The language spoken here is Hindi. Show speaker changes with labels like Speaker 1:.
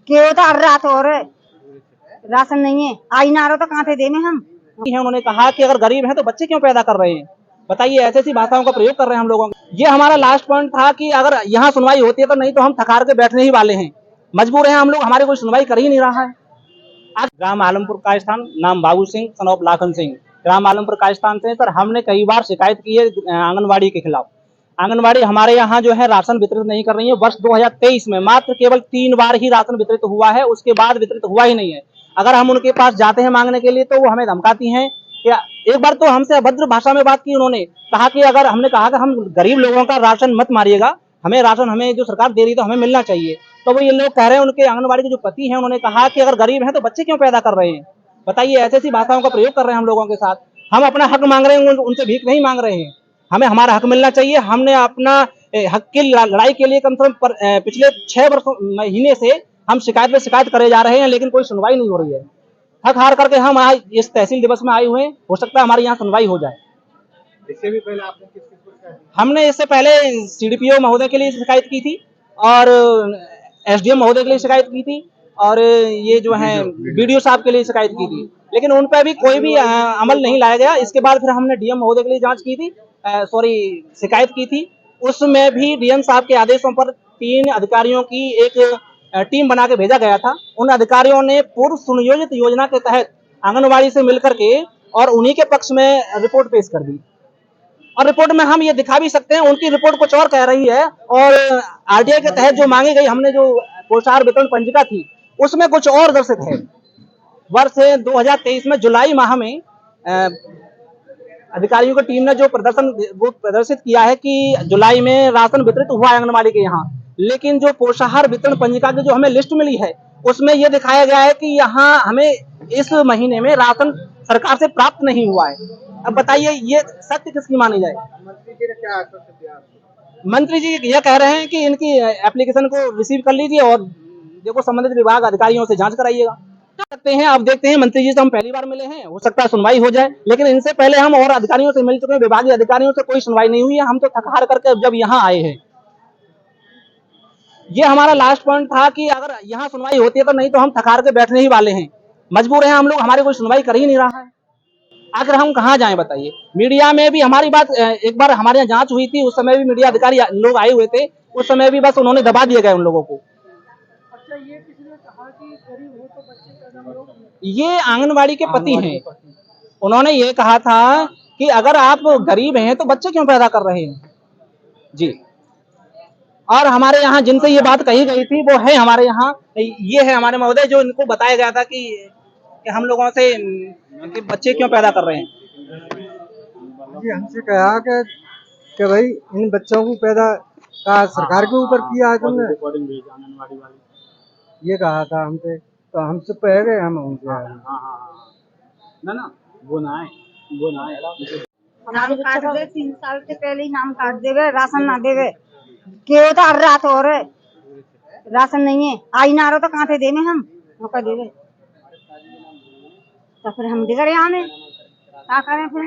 Speaker 1: क्यों तो हर रात हो रहे राशन नहीं है, आई ना रहा तो कहाँ से देने हम।
Speaker 2: उन्होंने कहा कि अगर गरीब हैं तो बच्चे क्यों पैदा कर रहे हैं। बताइए, ऐसी ऐसी भाषाओं का प्रयोग कर रहे हैं हम लोगों। ये हमारा लास्ट पॉइंट था कि अगर यहाँ सुनवाई होती है तो, नहीं तो हम थकार के बैठने ही वाले हैं। मजबूर हैं हम लोग, हमारे कोई सुनवाई कर ही नहीं रहा है। ग्राम आलमपुर का स्थान, नाम बाबू सिंह सन ऑफ लाखन सिंह, ग्राम आलमपुर का स्थान से। सर, हमने कई बार शिकायत की है आंगनबाड़ी के खिलाफ। आंगनबाड़ी हमारे यहाँ जो है राशन वितरित नहीं कर रही है। वर्ष 2023 में मात्र केवल 3 बार ही राशन वितरित हुआ है, उसके बाद वितरित हुआ ही नहीं है। अगर हम उनके पास जाते हैं मांगने के लिए तो वो हमें धमकाती हैं। एक बार तो हमसे अभद्र भाषा में बात की उन्होंने, कहा कि अगर हमने कहा कि हम गरीब लोगों का राशन मत मारिएगा, हमें राशन हमें जो सरकार दे रही तो हमें मिलना चाहिए। तो वो ये लोग कह रहे हैं, उनके आंगनबाड़ी के जो पति हैं उन्होंने कहा कि अगर गरीब हैं तो बच्चे क्यों पैदा कर रहे हैं। बताइए, ऐसी ऐसी भाषाओं का प्रयोग कर रहे हैं हम लोगों के साथ। हम अपना हक मांग रहे हैं, उनसे भीख नहीं मांग रहे हैं। हमें हमारा हक मिलना चाहिए। हमने अपना हक की लड़ाई के लिए कम से कम पिछले 6 महीने से हम शिकायत पे शिकायत करे जा रहे हैं, लेकिन कोई सुनवाई नहीं हो रही है। थक हार करके हम आज इस तहसील दिवस में आए हुए हैं, हो सकता है हमारे यहाँ सुनवाई हो जाए।
Speaker 3: इससे भी पहले आपने किस किस को शिकायत की?
Speaker 2: हमने इससे पहले सीडीपीओ महोदय के लिए शिकायत की थी और एसडीएम महोदय के लिए शिकायत की थी और ये जो है बीडीओ साहब के लिए शिकायत की थी, लेकिन उन पर भी कोई भी अमल नहीं लाया गया। इसके बाद फिर हमने डीएम महोदय के लिए जांच की थी, शिकायत की थी। उसमें भी डीएम साहब के आदेशों पर 3 अधिकारियों की एक टीम बना के भेजा गया था। उन अधिकारियों ने पूर्व सुनियोजित योजना के तहत आंगनबाड़ी से मिलकर के और उन्हीं के पक्ष में रिपोर्ट पेश कर दी। और रिपोर्ट में हम ये दिखा भी सकते हैं, उनकी रिपोर्ट कुछ और कह रही है और आरटीआई के तहत जो मांगी गई हमने जो पोषाहार वितरण पंजिका थी उसमें कुछ और दर्शित है। वर्ष 2023 में जुलाई माह में अधिकारियों की टीम ने जो प्रदर्शित किया है कि जुलाई में राशन वितरित हुआ है आंगनबाड़ी के यहाँ, लेकिन जो पोषाहार वितरण पंजिका की जो हमें लिस्ट मिली है उसमें यह दिखाया गया है कि यहाँ हमें इस महीने में राशन सरकार से प्राप्त नहीं हुआ है। अब बताइए, ये सत्य किसकी मानी जाए।
Speaker 3: मंत्री जी ने क्या आश्वासन दिया आपको?
Speaker 2: मंत्री जी यह कह रहे हैं कि इनकी एप्लीकेशन को रिसीव कर लीजिए और देखो संबंधित विभाग अधिकारियों से जांच कराइएगा। सकते हैं, आप देखते हैं मंत्री जी से हम पहली बार मिले हैं, हो सकता है सुनवाई हो जाए, लेकिन इनसे पहले हम और अधिकारियों से मिल चुके हैं, विभागीय अधिकारियों से कोई सुनवाई नहीं हुई है। हम तो थक हार करके जब यहाँ आए हैं। ये हमारा लास्ट पॉइंट था कि अगर यहाँ सुनवाई होती है तो, नहीं तो हम थकार के बैठने ही वाले हैं। मजबूर हैं हम लोग, हमारी कोई सुनवाई कर ही नहीं रहा है। आखिर हम कहाँ जाएं बताइए। मीडिया में भी हमारी बात एक बार हमारे यहाँ जांच हुई थी, उस समय भी मीडिया अधिकारी लोग आए हुए थे, उस समय भी बस उन्होंने दबा दिए गए उन लोगों को।
Speaker 4: अच्छा, ये किसी ने कहा कि गरीब हो तो बच्चे पैदा करो।
Speaker 2: ये आंगनबाड़ी के पति हैं, उन्होंने ये कहा था कि अगर आप गरीब हैं तो बच्चे क्यों पैदा कर रहे हैं जी। और हमारे यहाँ जिनसे ये बात कही गई थी वो है हमारे यहाँ, ये है हमारे महोदय, जो इनको बताया गया था कि हम लोगों से कि बच्चे क्यों पैदा कर रहे हैं।
Speaker 5: जी, हमसे कहा कि भाई इन बच्चों को पैदा का सरकार के ऊपर किया है तुमने, ये कहा था हमसे। तो हम चुप रह गए, हम उनसे
Speaker 2: ना वो ना है
Speaker 1: नाम काट दे, 3 साल से पहले ही नाम काट देवे, राशन ना देवे। क्यों तो हर रात हो रहे राशन नहीं है, आई ना रहा तो कहाँ से देने हम, मौका देवे। तो फिर हम दिगर यहाँ में क्या करें फिर।